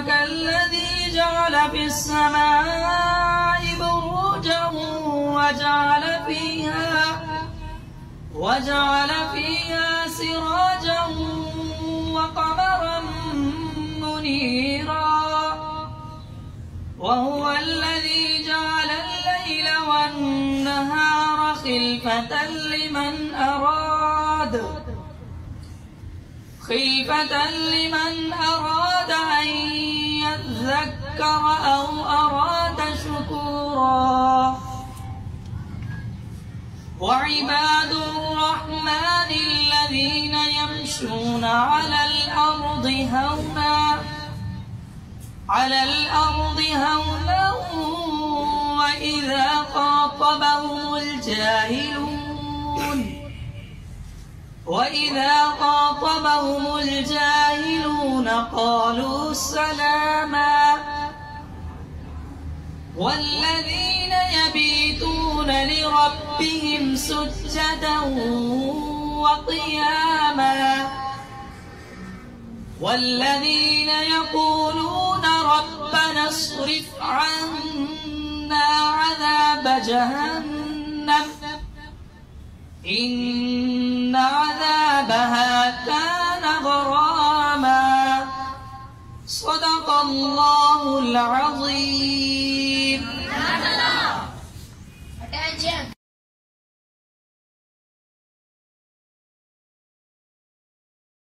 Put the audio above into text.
كالذي جعل في السماء بروجا وجعل فيها سراجا وقمرا منيرا وهو الذي جعل الليل والنهار خلفة لمن أراد أن يذكر أو أراد شكورا وعباد الرحمن الذين يمشون على الأرض هونا وإذا خاطبهم الجاهلون قالوا سلاما والذين يبيتون لربهم سجدا وقياما والذين يقولون ربنا اصرف عنا عذاب جهنم إن عذابها كان غراما صدق الله العظيم.